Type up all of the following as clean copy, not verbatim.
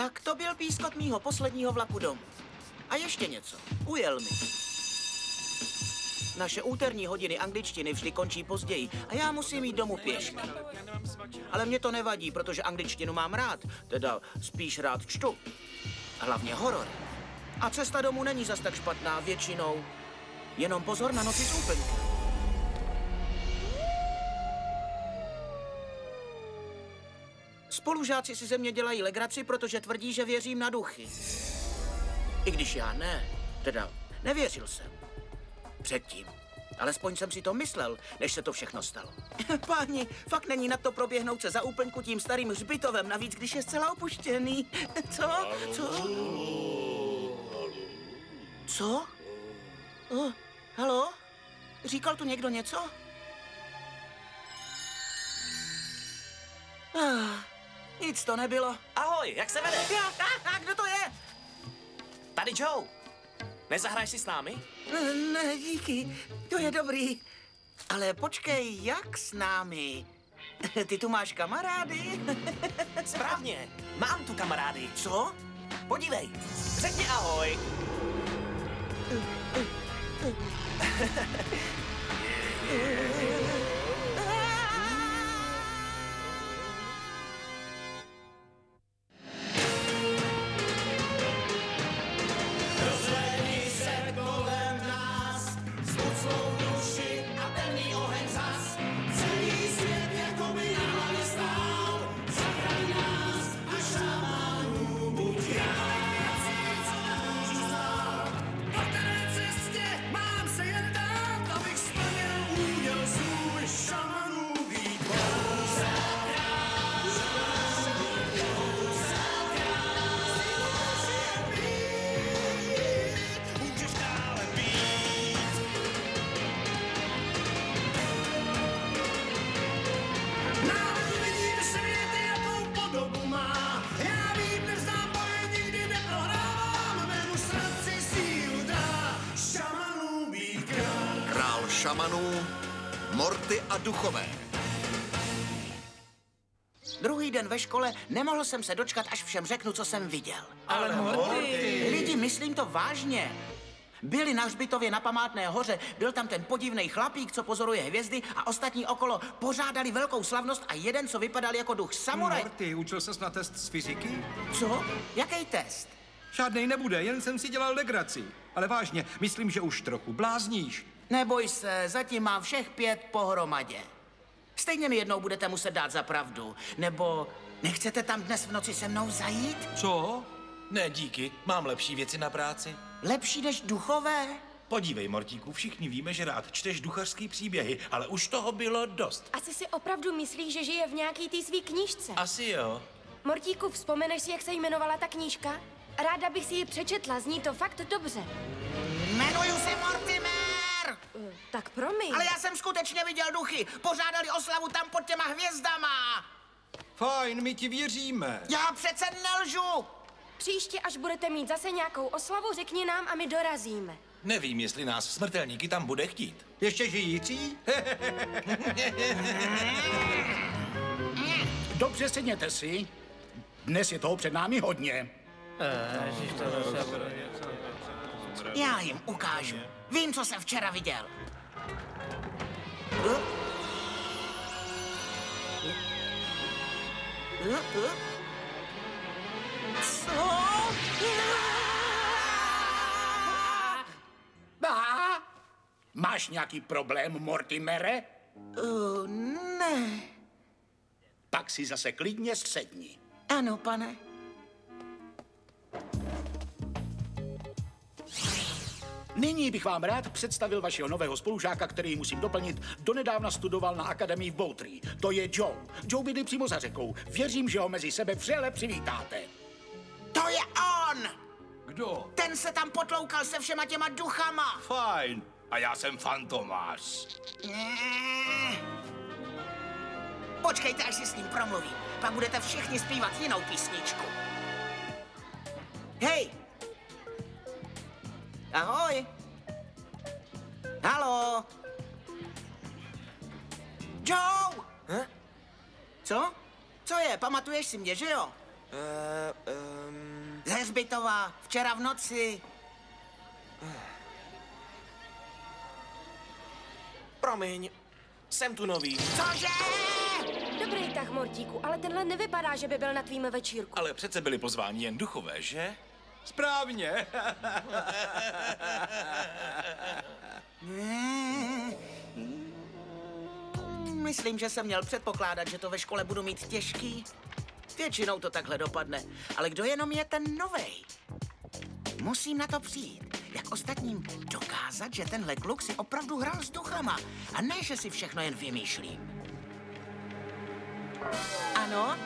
Tak to byl pískot mýho posledního vlaku domů. A ještě něco. Ujel mi. Naše úterní hodiny angličtiny vždy končí později a já musím jít domů pěšky. Ale mě to nevadí, protože angličtinu mám rád, teda spíš rád čtu. Hlavně horory. A cesta domů není zas tak špatná většinou. Jenom pozor na noci s úplňkem. Spolužáci si ze mě dělají legraci, protože tvrdí, že věřím na duchy. I když já ne. Teda nevěřil jsem. Předtím. Alespoň jsem si to myslel, než se to všechno stalo. Páni, fakt není na to proběhnout se za úplňku tím starým hřbitovem, navíc když je zcela opuštěný. Co? Co? Haló? Říkal tu někdo něco? Nic to nebylo. Ahoj, jak se vede? Kdo to je? Tady Joe. Nezahraješ si s námi? Ne, díky, to je dobrý. Ale počkej, jak s námi? Ty tu máš kamarády? Správně, mám tu kamarády. Co? Podívej, řekni ahoj. Šamanů, Morty a duchové. Druhý den ve škole nemohl jsem se dočkat, až všem řeknu, co jsem viděl. Ale Morty! Lidi, myslím to vážně. Byli na hřbitově na Památné hoře, byl tam ten podivný chlapík, co pozoruje hvězdy a ostatní okolo pořádali velkou slavnost a jeden, co vypadal jako duch samuraj. Morty, učil ses na test z fyziky? Co? Jaký test? Žádnej nebude, jen jsem si dělal legraci. Ale vážně, myslím, že už trochu blázníš. Neboj se, zatím mám všech 5 pohromadě. Stejně mi jednou budete muset dát za pravdu. Nebo nechcete tam dnes v noci se mnou zajít? Co? Ne, díky, mám lepší věci na práci. Lepší než duchové? Podívej, Mortíku, všichni víme, že rád čteš duchařský příběhy, ale už toho bylo dost. Asi si opravdu myslíš, že žije v nějaký té svý knížce. Asi jo. Mortíku, vzpomeneš si, jak se jmenovala ta knížka? Ráda bych si ji přečetla, zní to fakt dobře. Jmenuju se Mortimer! Tak promiň. Ale já jsem skutečně viděl duchy. Pořádali oslavu tam pod těma hvězdama. Fajn, my ti věříme. Já přece nelžu. Příště, až budete mít zase nějakou oslavu, řekni nám a my dorazíme. Nevím, jestli nás smrtelníky tam bude chtít. Ještě žijící? Dobře, sedněte si. Dnes je toho před námi hodně. Já jim ukážu. Vím, co jsem včera viděl. Co? Máš nějaký problém, Mortimere? Ne. Tak si zase klidně sedni. Ano, pane. Nyní bych vám rád představil vašeho nového spolužáka, který musím doplnit. Donedávna studoval na akademii v Boutree. To je Joe. Joe bydlí přímo za řekou. Věřím, že ho mezi sebe vřele přivítáte. To je on! Kdo? Ten se tam potloukal se všema těma duchama. Fajn. A já jsem Fantomas. Počkejte, až si s ním promluvím. Pak budete všichni zpívat jinou písničku. Hej! Ahoj! Haló! Joe! Hm? Co? Co je? Pamatuješ si mě, že jo? Ze Hřbitova, včera v noci. Promiň, jsem tu nový. Cože? Dobrý tah, Mortíku, ale tenhle nevypadá, že by byl na tvým večírku. Ale přece byli pozváni jen duchové, že? Správně. Myslím, že jsem měl předpokládat, že to ve škole budu mít těžký. Většinou to takhle dopadne. Ale kdo jenom je ten novej? Musím na to přijít. Jak ostatním dokázat, že tenhle kluk si opravdu hrál s duchama. A ne, že si všechno jen vymýšlím. Ano?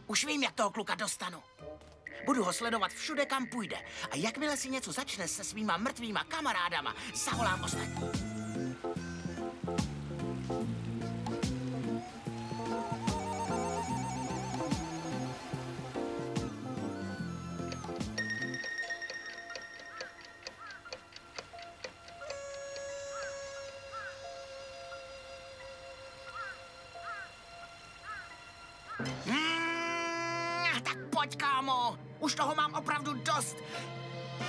Už vím, jak toho kluka dostanu. Budu ho sledovat všude, kam půjde. A jakmile si něco začne se svýma mrtvýma kamarádama, zavolám ostatní. Tak pojď, kámo. Už toho mám opravdu dost.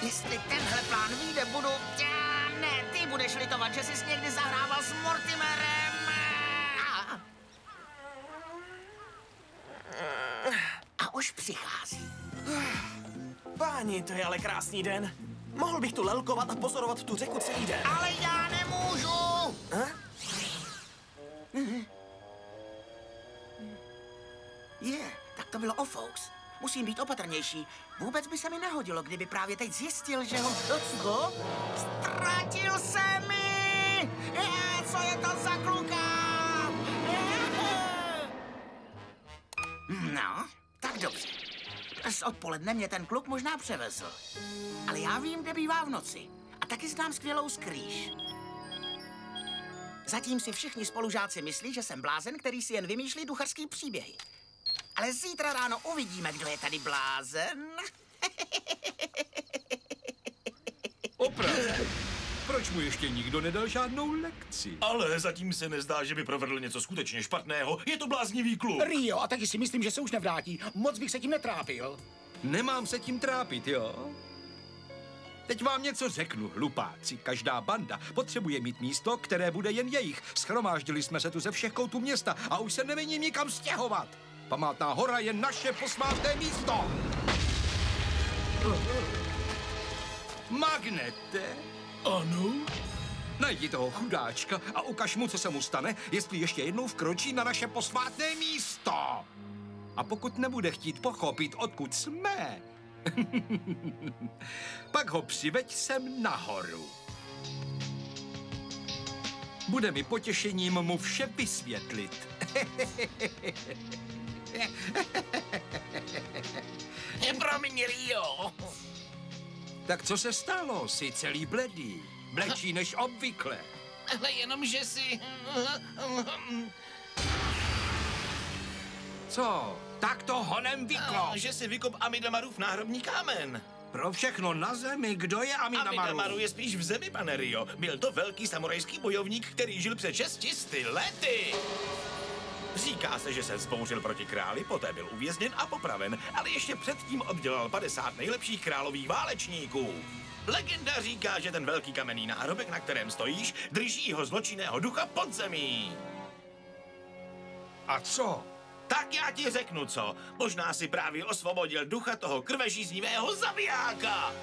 Jestli tenhle plán vyjde, budu... Ne, ty budeš litovat, že jsi někdy zahrával s Mortimerem. A už přichází. Páni, to je ale krásný den. Mohl bych tu lelkovat a pozorovat tu řeku celý den. Ale já nemůžu. Tak to bylo ofous. Musím být opatrnější. Vůbec by se mi nehodilo, kdyby právě teď zjistil, že ho... Co? Ztratil se mi! Co je to za kluka? No, tak dobře. Z odpoledne mě ten kluk možná převezl. Ale já vím, kde bývá v noci. A taky znám skvělou skrýš. Zatím si všichni spolužáci myslí, že jsem blázen, který si jen vymýšlí ducharský příběhy. Ale zítra ráno uvidíme, kdo je tady blázen. Opravdu. Proč mu ještě nikdo nedal žádnou lekci? Ale zatím se nezdá, že by provedl něco skutečně špatného. Je to bláznivý kluk. Rio, a taky si myslím, že se už nevrátí. Moc bych se tím netrápil. Nemám se tím trápit, jo? Teď vám něco řeknu, hlupáci. Každá banda potřebuje mít místo, které bude jen jejich. Schromáždili jsme se tu ze všech koutů města a už se nemění nikam stěhovat. Památná hora je naše posvátné místo. Magnete? Ano? Najdi toho chudáčka a ukaž mu, co se mu stane, jestli ještě jednou vkročí na naše posvátné místo. A pokud nebude chtít pochopit, odkud jsme, pak ho přiveď sem nahoru. Bude mi potěšením mu vše vysvětlit. Promiň, Rio. Tak co se stalo? Jsi celý bledý. Blečí než obvykle. Ale jenom, že si... Co? Tak to honem vyklo. Že si vykop Amidamarův náhrobní kámen. Pro všechno na zemi, kdo je Amidamaru? Amidamaru je spíš v zemi, pane Rio. Byl to velký samurajský bojovník, který žil před 600 lety. Říká se, že se vzbouřil proti králi, poté byl uvězněn a popraven, ale ještě předtím oddělal 50 nejlepších králových válečníků. Legenda říká, že ten velký kamenný náhrobek, na kterém stojíš, drží jeho zločinného ducha pod zemí. A co? Tak já ti řeknu co. Možná si právě osvobodil ducha toho krvežíznivého zabijáka.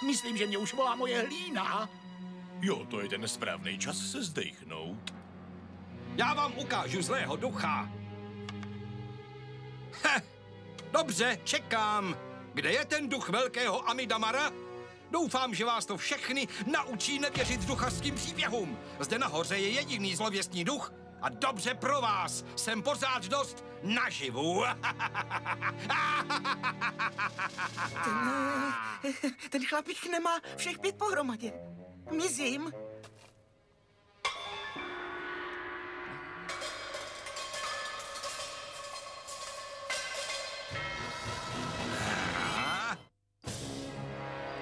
Myslím, že mě už volá moje hlína. Jo, to je ten správný čas se zdechnout. Já vám ukážu zlého ducha. Dobře, čekám. Kde je ten duch velkého Amidamara? Doufám, že vás to všechny naučí nevěřit duchařským příběhům. Zde nahoře je jediný zlověstný duch a dobře pro vás. Jsem pořád dost naživu. Ten chlapík nemá všech 5 pohromadě. Mizím.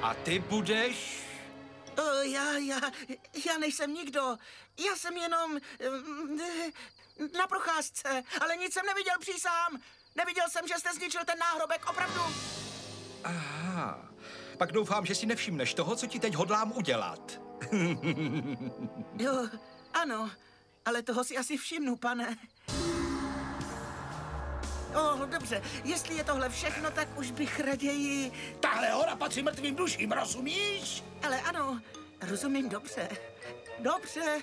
A ty budeš... Já nejsem nikdo. Já jsem jenom na procházce, ale nic jsem neviděl, přísahám. Neviděl jsem, že jste zničil ten náhrobek, opravdu. Aha, pak doufám, že si nevšimneš toho, co ti teď hodlám udělat. Jo, ano, ale toho si asi všimnu, pane. Dobře, jestli je tohle všechno, tak už bych raději... Tahle hora patří mrtvým duším, rozumíš? Ale ano, rozumím dobře. Dobře.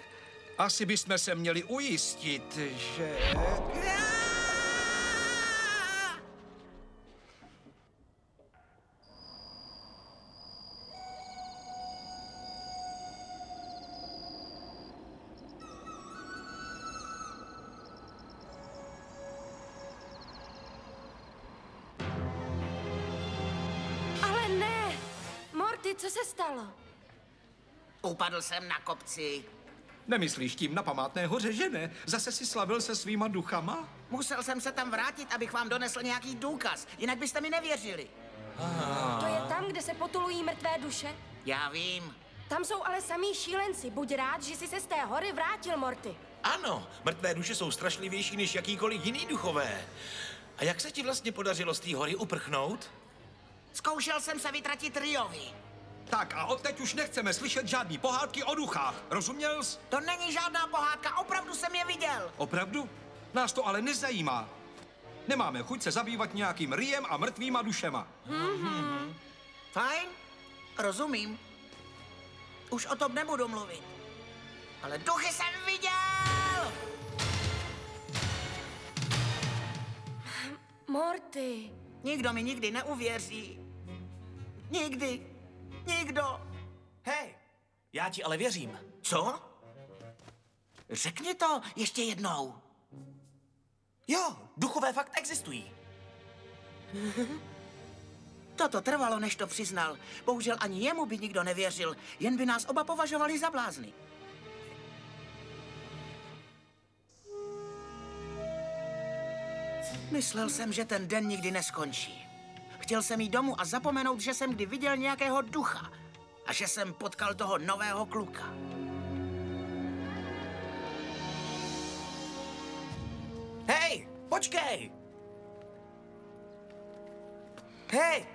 Asi bychom se měli ujistit, že... Ale ne! Morty, co se stalo? Upadl jsem na kopci. Nemyslíš tím na památné hoře, že ne? Zase si slavil se svýma duchama? Musel jsem se tam vrátit, abych vám donesl nějaký důkaz, jinak byste mi nevěřili. To je tam, kde se potulují mrtvé duše? Já vím. Tam jsou ale samý šílenci. Buď rád, že jsi se z té hory vrátil, Morty. Ano, mrtvé duše jsou strašlivější než jakýkoliv jiný duchové. A jak se ti vlastně podařilo z té hory uprchnout? Zkoušel jsem se vytratit Riovi. Tak a odteď už nechceme slyšet žádný pohádky o duchách. Rozuměl jsi? To není žádná pohádka, opravdu jsem je viděl. Opravdu? Nás to ale nezajímá. Nemáme chuť se zabývat nějakým Riem a mrtvýma dušema. Fajn, rozumím. Už o tom nebudu mluvit. Ale duchy jsem viděl! Morty. Nikdo mi nikdy neuvěří. Nikdy. Nikdo. Hej, já ti ale věřím. Co? Řekni to ještě jednou. Jo, duchové fakt existují. Toto trvalo, než to přiznal. Bohužel ani jemu by nikdo nevěřil, jen by nás oba považovali za blázny. Myslel jsem, že ten den nikdy neskončí. Chtěl jsem jít domů a zapomenout, že jsem kdy viděl nějakého ducha a že jsem potkal toho nového kluka. Hej, počkej! Hej!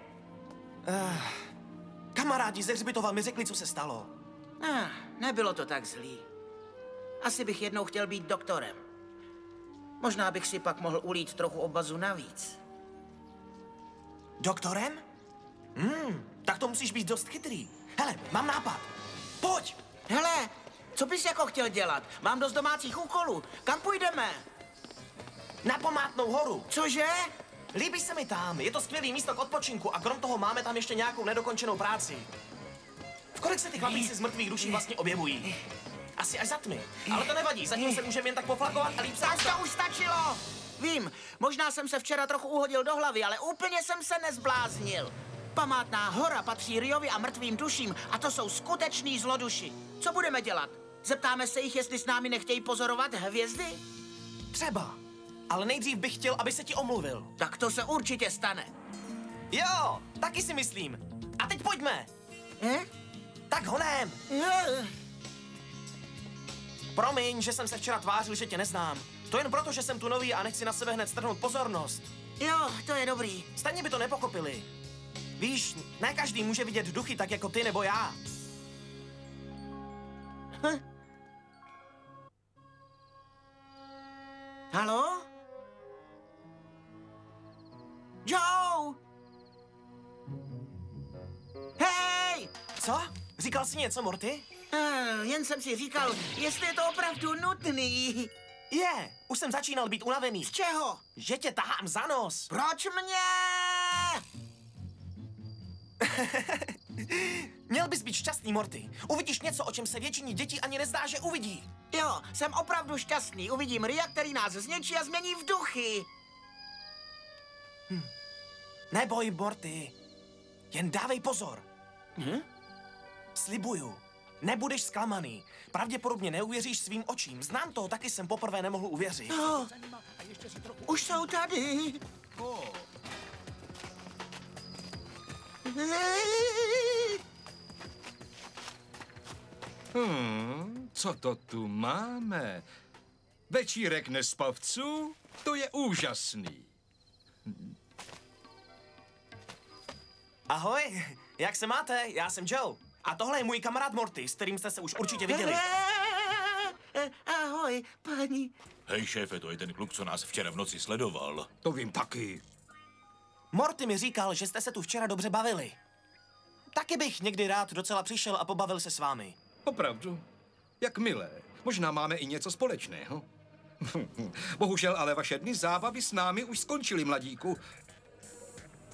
Kamarádi ze hřbitova mi řekli, co se stalo. Nebylo to tak zlý. Asi bych jednou chtěl být doktorem. Možná bych si pak mohl ulít trochu obazu navíc. Doktorem? Tak to musíš být dost chytrý. Hele, mám nápad. Pojď! Hele, co bys jako chtěl dělat? Mám dost domácích úkolů. Kam půjdeme? Na památnou horu. Cože? Líbí se mi tam, je to skvělý místo k odpočinku a krom toho máme tam ještě nějakou nedokončenou práci. V kolik se ty chlapíci z mrtvých duší vlastně objevují? Asi až za tmy. Ale to nevadí, zatím se můžeme jen tak poflakovat a líp se... Tak to už stačilo! Vím, možná jsem se včera trochu uhodil do hlavy, ale úplně jsem se nezbláznil. Památná hora patří Riovi a mrtvým duším a to jsou skuteční zloduši. Co budeme dělat? Zeptáme se jich, jestli s námi nechtějí pozorovat hvězdy? Třeba. Ale nejdřív bych chtěl, aby se ti omluvil. Tak to se určitě stane. Jo, taky si myslím. A teď pojďme. Tak honem. Promiň, že jsem se včera tvářil, že tě neznám. To jen proto, že jsem tu nový a nechci na sebe hned strhnout pozornost. Jo, to je dobrý. Stejně by to nepochopili. Víš, ne každý může vidět duchy tak jako ty nebo já. Haló? Joe! Hej! Co? Říkal jsi něco, Morty? Jen jsem si říkal, jestli je to opravdu nutný. Je, už jsem začínal být unavený. Z čeho? Že tě tahám za nos. Proč mě? Měl bys být šťastný, Morty. Uvidíš něco, o čem se většině dětí ani nezdá, že uvidí. Jo, jsem opravdu šťastný. Uvidím Ria, který nás zničí a změní v duchy. Neboj, Morty. Jen dávej pozor. Slibuju, nebudeš zklamaný. Pravděpodobně neuvěříš svým očím. Znám to, taky jsem poprvé nemohl uvěřit. Už jsou tady. Co to tu máme? Večírek nespavců? To je úžasný. Ahoj, jak se máte? Já jsem Joe. A tohle je můj kamarád Morty, s kterým jste se už určitě viděli. Ahoj, paní. Hej, šéfe, to je ten kluk, co nás včera v noci sledoval. To vím taky. Morty mi říkal, že jste se tu včera dobře bavili. Taky bych někdy rád docela přišel a pobavil se s vámi. Opravdu? Jak milé. Možná máme i něco společného. Bohužel ale vaše dny zábavy s námi už skončily, mladíku.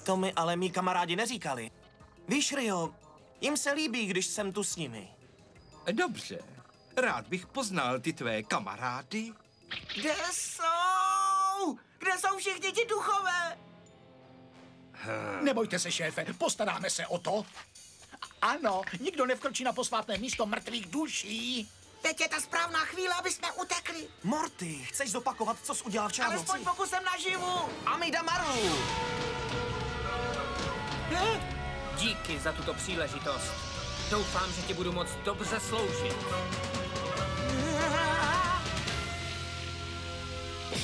To mi ale mý kamarádi neříkali. Víš, Rio, jim se líbí, když jsem tu s nimi. Dobře. Rád bych poznal ty tvé kamarády. Kde jsou? Kde jsou všichni ti duchové? Nebojte se, šéfe, postaráme se o to. Ano, nikdo nevkročí na posvátné místo mrtvých duší. Teď je ta správná chvíle, aby jsme utekli. Morty, chceš zopakovat, co jsi udělal včera v Alespoň noci? pokusem naživu. Amida Maru! Díky za tuto příležitost. Doufám, že ti budu moc dobře sloužit.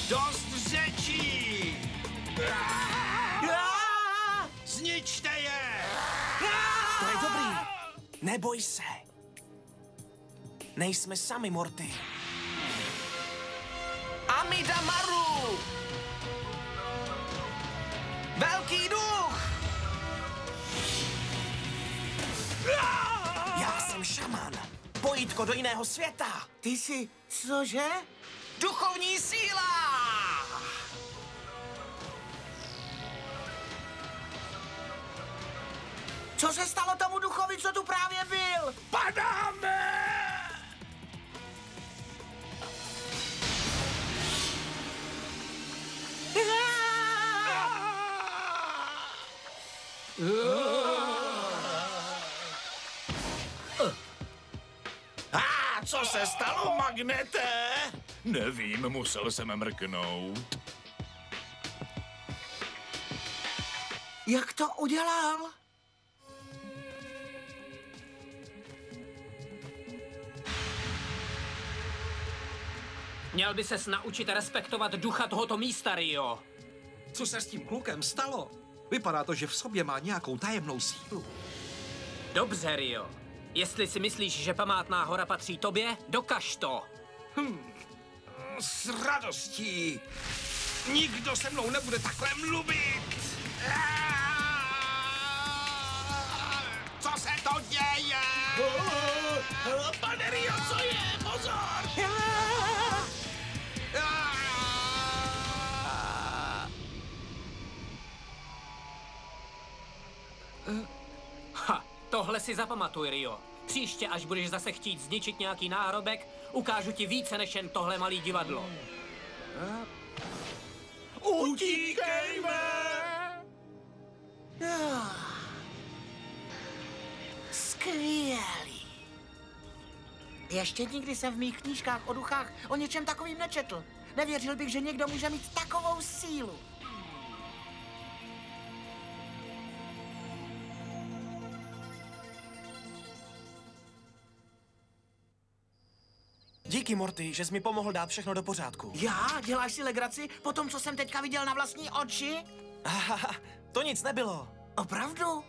Dost řečí! Zničte je! To je dobrý. Neboj se. Nejsme sami, Morty. Amida Maru! Velký duch! Já jsem šaman. Pojítko do jiného světa. Ty jsi, cože? Duchovní síla! Co se stalo tomu duchovi, co tu právě byl? Padáme! Co se stalo, Magnete? Nevím, musel jsem mrknout. Jak to udělal? Měl by ses naučit respektovat ducha tohoto místa, Rio. Co se s tím klukem stalo? Vypadá to, že v sobě má nějakou tajemnou sílu. Dobře, Rio. Jestli si myslíš, že památná hora patří tobě, dokaž to. S radostí. Nikdo se mnou nebude takhle mluvit. Co se to děje? Pane Rio, co je? Pozor! Ha, tohle si zapamatuj, Rio. Příště, až budeš zase chtít zničit nějaký náhrobek, ukážu ti více než jen tohle malý divadlo. Utíkejme! Skvělý. Ještě nikdy jsem v mých knížkách o duchách o něčem takovým nečetl. Nevěřil bych, že někdo může mít takovou sílu. Díky, Morty, že jsi mi pomohl dát všechno do pořádku. Já? Děláš si legraci po tom, co jsem teďka viděl na vlastní oči? To nic nebylo. Opravdu?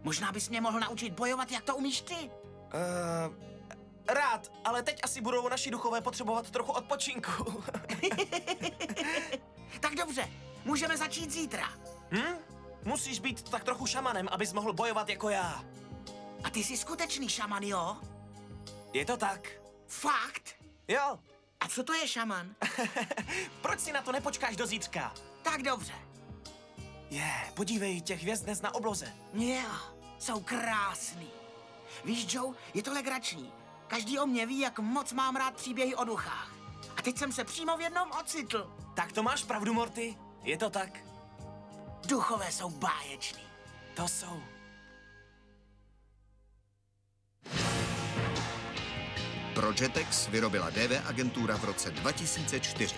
Možná bys mě mohl naučit bojovat, jak to umíš ty. Rád, ale teď asi budou naši duchové potřebovat trochu odpočinku. Tak dobře, můžeme začít zítra. Musíš být tak trochu šamanem, abys mohl bojovat jako já. A ty jsi skutečný šaman, jo? Je to tak? Fakt? Jo. A co to je šaman? Proč si na to nepočkáš do zítřka? Tak dobře. Podívej, těch hvězd dnes na obloze. Jo, jsou krásný. Víš, Joe, je to legrační. Každý o mě ví, jak moc mám rád příběhy o duchách. A teď jsem se přímo v jednom ocitl. Tak to máš pravdu, Morty. Je to tak. Duchové jsou báječní. To jsou. Projetex vyrobila DV agentura v roce 2004.